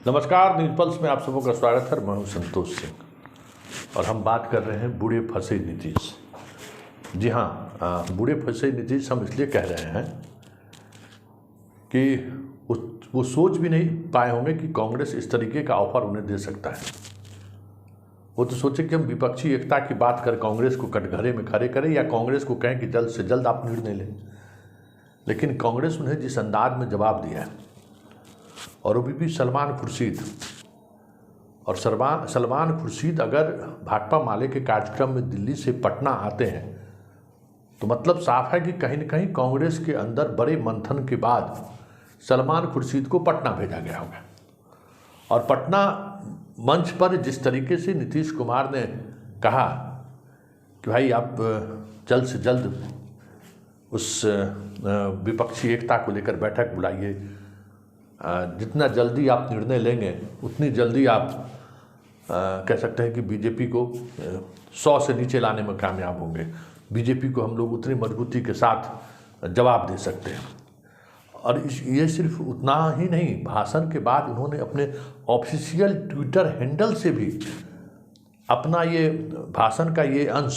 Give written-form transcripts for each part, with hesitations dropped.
नमस्कार, news pulse में आप सबों का स्वागत है। मैं हूं संतोष सिंह और हम बात कर रहे हैं बूढ़े फंसे नीतीश। जी हाँ, बूढ़े फंसे नीतीश हम इसलिए कह रहे हैं कि वो सोच भी नहीं पाए होंगे कि कांग्रेस इस तरीके का ऑफर उन्हें दे सकता है। वो तो सोचे कि हम विपक्षी एकता की बात कर कांग्रेस को कटघरे में खड़े करें या कांग्रेस को कहें कि जल्द से जल्द आप निर्णय लें, लेकिन कांग्रेस उन्हें जिस अंदाज में जवाब दिया है, और अभी भी सलमान खुर्शीद अगर भाकपा माले के कार्यक्रम में दिल्ली से पटना आते हैं तो मतलब साफ है कि कहीं न कहीं कांग्रेस के अंदर बड़े मंथन के बाद सलमान खुर्शीद को पटना भेजा गया होगा। और पटना मंच पर जिस तरीके से नीतीश कुमार ने कहा कि भाई आप जल्द से जल्द उस विपक्षी एकता को लेकर बैठक बुलाइए, जितना जल्दी आप निर्णय लेंगे उतनी जल्दी आप कह सकते हैं कि बीजेपी को 100 से नीचे लाने में कामयाब होंगे। बीजेपी को हम लोग उतनी मजबूती के साथ जवाब दे सकते हैं। और ये सिर्फ उतना ही नहीं, भाषण के बाद उन्होंने अपने ऑफिशियल ट्विटर हैंडल से भी अपना ये भाषण का ये अंश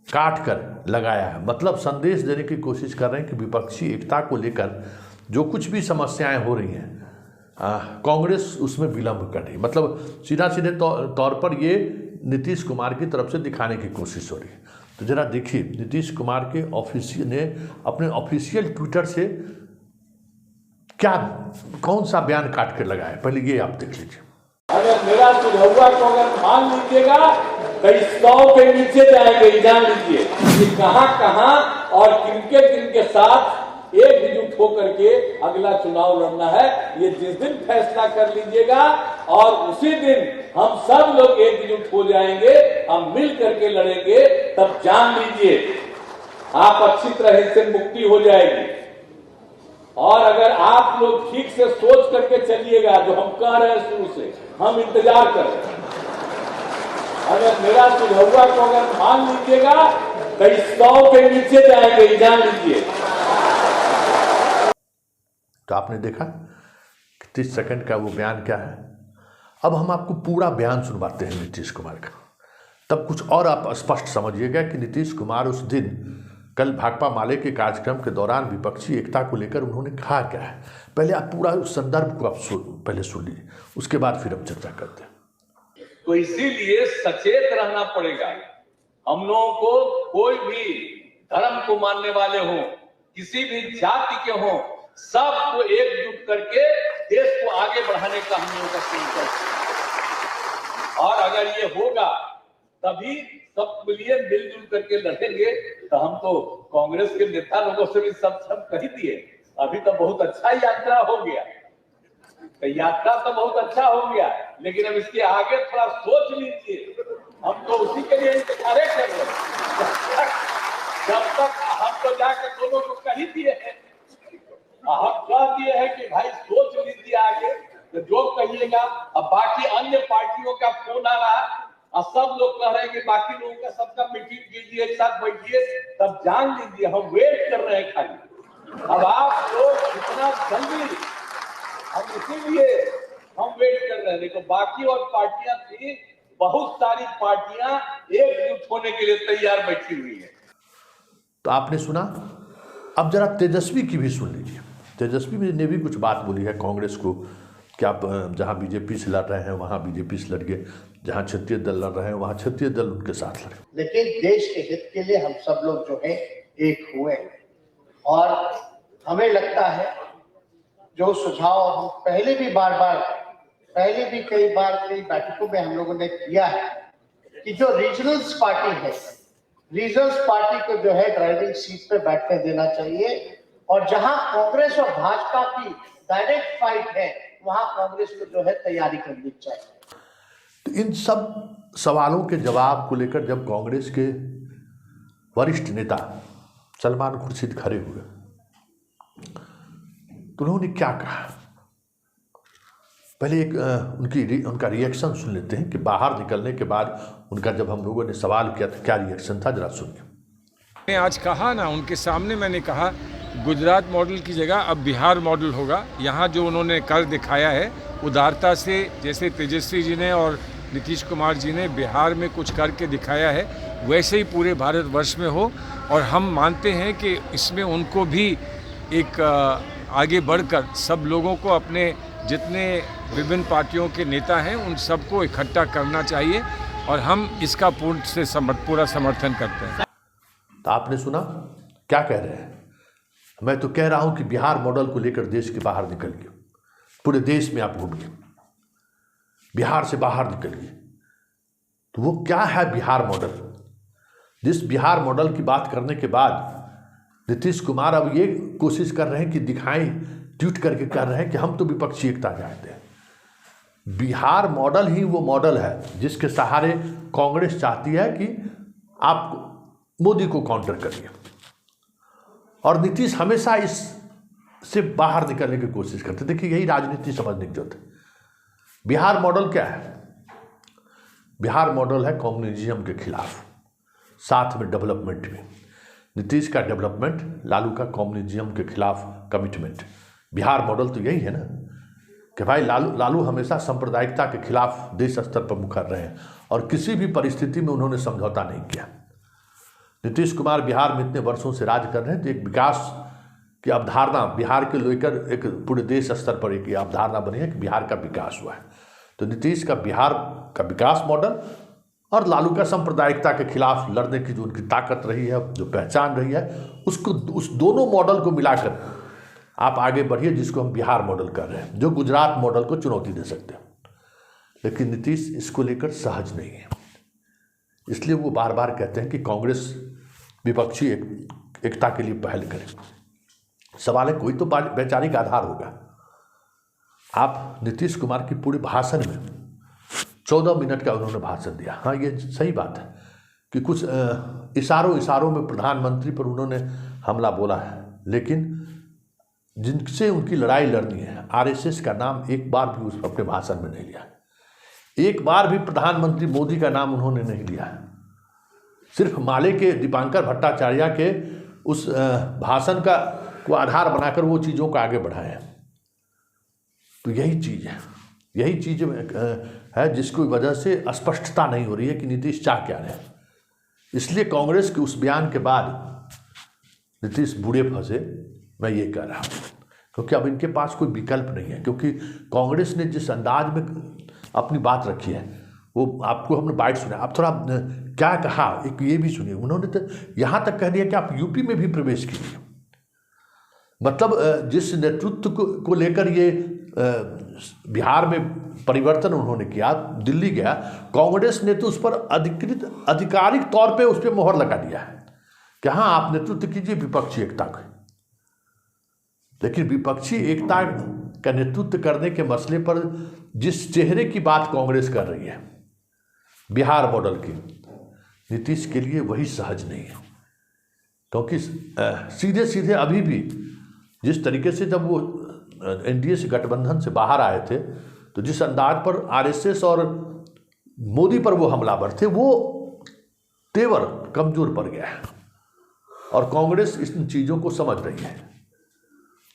काट कर लगाया है। मतलब संदेश देने की कोशिश कर रहे हैं कि विपक्षी एकता को लेकर जो कुछ भी समस्याएं हो रही हैं, कांग्रेस उसमें विलंब कर रही है। मतलब सीधे तौर पर ये नीतीश कुमार की तरफ से दिखाने की कोशिश हो रही है। तो जरा देखिए, नीतीश कुमार के अपने ऑफिशियल ट्विटर से कौन सा बयान काट कर लगाया, पहले ये आप देख लीजिए। अगर मेरा सुझाव को अगर मान लीजिएगा कई 100 के नीचे जाएंगे, जान लीजिए कि कहां और किनके साथ एकजुट होकर के अगला चुनाव लड़ना है। ये जिस दिन फैसला कर लीजिएगा और उसी दिन हम सब लोग एकजुट हो जाएंगे, हम मिल करके लड़ेंगे, तब जान लीजिए आप अच्छी तरह से मुक्ति हो जाएगी। और अगर आप लोग ठीक से सोच करके चलिएगा, जो हम कह रहे हैं शुरू से, हम इंतजार कर रहे हैं। अगर मेरा सुझाव को अगर मान लीजिएगा कई 100 के नीचे जाएंगे, जान लीजिए। तो आपने देखा 30 सेकंड का वो बयान क्या है। अब हम आपको पूरा बयान सुनवाते हैं नीतीश कुमार का, तब कुछ और आप स्पष्ट समझिएगा कि नीतीश कुमार उस दिन कल भाकपा माले के कार्यक्रम के दौरान विपक्षी एकता को लेकर उन्होंने कहा क्या है। पहले आप पूरा उस संदर्भ को आप पहले सुन लीजिए, उसके बाद फिर हम चर्चा करते हैं। तो इसीलिए सचेत रहना पड़ेगा। हम लोगों को कोई भी धर्म को मानने वाले हों, किसी भी जाति के हों, सबको एकजुट करके देश को आगे बढ़ाने का हम लोगों का संकल्प है। और अगर ये होगा तभी सब मिलिए मिलजुल करके लड़ेंगे। तो हम तो कांग्रेस के नेता लोगों से भी सब कह दिए, अभी तो बहुत अच्छा यात्रा हो गया, तो यात्रा तो बहुत अच्छा हो गया, लेकिन अब इसके आगे थोड़ा सोच लीजिए। हम तो उसी के लिए इंतजार कर रहे हैं। जब तक हम तो जाकर दोनों को कह दिए हैं, हम कह दिए हैं कि भाई सोच लीजिए आगे, तो जो कहिएगा। अब बाकी अन्य पार्टियों का फोन आ रहा है और सब लोग कह रहे हैं कि बाकी लोगों का सबका मीटिंग कीजिए, एक साथ बैठिए, तब जान लीजिए हम वेट कर रहे हैं खाली। अब आप लोग इतना जल्दी, हम इसीलिए हम वेट कर रहे हैं। देखो बाकी और पार्टियां थी, बहुत सारी पार्टियां एकजुट होने के लिए तैयार बैठी हुई है। तो आपने सुना, अब जरा तेजस्वी की भी सुन लीजिए। तेजस्वी ने भी कुछ बात बोली है कांग्रेस को कि आप जहां बीजेपी से लड़ रहे हैं वहां बीजेपी से लड़िए, जहां क्षेत्रीय दल लड़ रहे हैं वहां क्षेत्रीय दल उनके साथ लड़े। लेकिन देश के हित के लिए हम सब लोग जो है एक हुए, और हमें लगता है जो सुझाव हम पहले भी कई बार कई बैठकों में हम लोगों ने किया है कि जो रीजनल्स पार्टी है, रीजनल्स पार्टी को जो है ड्राइविंग सीट पे बैठने देना चाहिए, और जहां कांग्रेस और भाजपा की डायरेक्ट फाइट है वहां कांग्रेस को जो है तैयारी करनी चाहिए। तो इन सब सवालों के जवाब को लेकर जब कांग्रेस के वरिष्ठ नेता सलमान खुर्शीद खड़े हुए तो उन्होंने क्या कहा, पहले एक उनका रिएक्शन सुन लेते हैं कि बाहर निकलने के बाद उनका जब हम लोगों ने सवाल किया तो क्या रिएक्शन था, जरा सुनिए। मैंने आज कहा ना, उनके सामने मैंने कहा गुजरात मॉडल की जगह अब बिहार मॉडल होगा। यहाँ जो उन्होंने कर दिखाया है उदारता से, जैसे तेजस्वी जी ने और नीतीश कुमार जी ने बिहार में कुछ करके दिखाया है, वैसे ही पूरे भारतवर्ष में हो। और हम मानते हैं कि इसमें उनको भी एक आगे बढ़कर सब लोगों को, अपने जितने विभिन्न पार्टियों के नेता हैं उन सबको इकट्ठा करना चाहिए और हम इसका पूरा समर्थन करते हैं। तो आपने सुना क्या कह रहे हैं? मैं तो कह रहा हूं कि बिहार मॉडल को लेकर देश के बाहर निकलिए, पूरे देश में आप घूमिए, बिहार से बाहर निकलिए। तो वो क्या है बिहार मॉडल? जिस बिहार मॉडल की बात करने के बाद नीतीश कुमार अब ये कोशिश कर रहे हैं कि दिखाएं, ट्वीट करके कर रहे हैं कि हम तो विपक्षी एकता चाहते हैं। बिहार मॉडल ही वो मॉडल है जिसके सहारे कांग्रेस चाहती है कि आप मोदी को काउंटर करिए, और नीतीश हमेशा इससे बाहर निकलने की कोशिश करते। देखिए, यही राजनीति समझने की जरूरत है। बिहार मॉडल क्या है? बिहार मॉडल है कम्युनिज्म के खिलाफ, साथ में डेवलपमेंट में। नीतीश का डेवलपमेंट, लालू का कम्युनिज्म के खिलाफ कमिटमेंट। बिहार मॉडल तो यही है ना कि भाई लालू हमेशा सांप्रदायिकता के खिलाफ देश स्तर पर मुखर रहे हैं और किसी भी परिस्थिति में उन्होंने समझौता नहीं किया। नीतीश कुमार बिहार में इतने वर्षों से राज कर रहे हैं, तो एक विकास की अवधारणा बिहार के लेकर एक पूरे देश स्तर पर एक अवधारणा बनी है कि बिहार का विकास हुआ है। तो नीतीश का बिहार का विकास मॉडल और लालू का सांप्रदायिकता के खिलाफ लड़ने की जो उनकी ताकत रही है, जो पहचान रही है, उसको, उस दोनों मॉडल को मिलाकर आप आगे बढ़िए, जिसको हम बिहार मॉडल कर रहे हैं, जो गुजरात मॉडल को चुनौती दे सकते हैं। लेकिन नीतीश इसको लेकर सहज नहीं है, इसलिए वो बार बार कहते हैं कि कांग्रेस विपक्षी एकता के लिए पहल करे। सवाल है, कोई तो वैचारिक आधार होगा। आप नीतीश कुमार की पूरे भाषण में 14 मिनट का उन्होंने भाषण दिया। हाँ, ये सही बात है कि कुछ इशारों में प्रधानमंत्री पर उन्होंने हमला बोला है, लेकिन जिनसे उनकी लड़ाई लड़नी है, आरएसएस का नाम एक बार भी उस अपने भाषण में नहीं लिया। एक बार भी प्रधानमंत्री मोदी का नाम उन्होंने नहीं लिया है। सिर्फ माले के दीपांकर भट्टाचार्य के उस भाषण को आधार बनाकर वो चीज़ों को आगे बढ़ाए हैं। तो यही चीज़ है, यही चीज़ है जिसकी वजह से स्पष्टता नहीं हो रही है कि नीतीश चाह क्या रहे हैं। इसलिए कांग्रेस के उस बयान के बाद नीतीश बूढ़े फंसे, मैं ये कह रहा हूँ, क्योंकि अब इनके पास कोई विकल्प नहीं है। क्योंकि कांग्रेस ने जिस अंदाज में अपनी बात रखी है, वो आपको हमने बाइट सुना। आप थोड़ा क्या कहा, एक ये भी सुनिए। उन्होंने तो यहाँ तक कह दिया कि आप यूपी में भी प्रवेश कीजिए। मतलब जिस नेतृत्व को लेकर ये बिहार में परिवर्तन उन्होंने किया, दिल्ली गया, कांग्रेस ने तो उस पर आधिकारिक तौर पे उस पर मोहर लगा दिया है कि हाँ, आप नेतृत्व कीजिए विपक्षी एकता का। लेकिन विपक्षी एकता का नेतृत्व करने के मसले पर जिस चेहरे की बात कांग्रेस कर रही है, बिहार मॉडल की, नीतीश के लिए वही सहज नहीं है। क्योंकि सीधे सीधे अभी भी जिस तरीके से जब वो एनडीए से गठबंधन से बाहर आए थे, तो जिस अंदाज पर आरएसएस और मोदी पर वो हमलावर थे, वो तेवर कमजोर पड़ गया है। और कांग्रेस इन चीज़ों को समझ रही है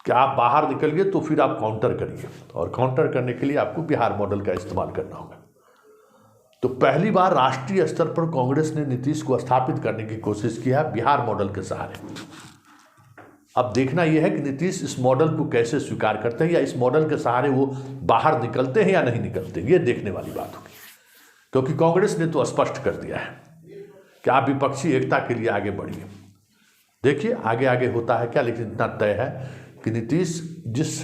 कि आप बाहर निकलिए तो फिर आप काउंटर करिए, और काउंटर करने के लिए आपको बिहार मॉडल का इस्तेमाल करना होगा। तो पहली बार राष्ट्रीय स्तर पर कांग्रेस ने नीतीश को स्थापित करने की कोशिश की है बिहार मॉडल के सहारे। अब देखना यह है कि नीतीश इस मॉडल को कैसे स्वीकार करते हैं, या इस मॉडल के सहारे वो बाहर निकलते हैं या नहीं निकलते, ये देखने वाली बात होगी। क्योंकि कांग्रेस ने तो स्पष्ट कर दिया है कि आप विपक्षी एकता के लिए आगे बढ़िए। देखिए आगे आगे होता है क्या, लेकिन इतना तय है कि नीतीश जिस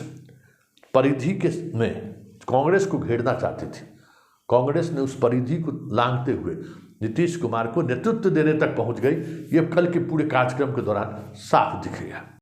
परिधि के में कांग्रेस को घेरना चाहती थी, कांग्रेस ने उस परिधि को लांघते हुए नीतीश कुमार को नेतृत्व देने तक पहुंच गई। ये कल के पूरे कार्यक्रम के दौरान साफ दिखेगा।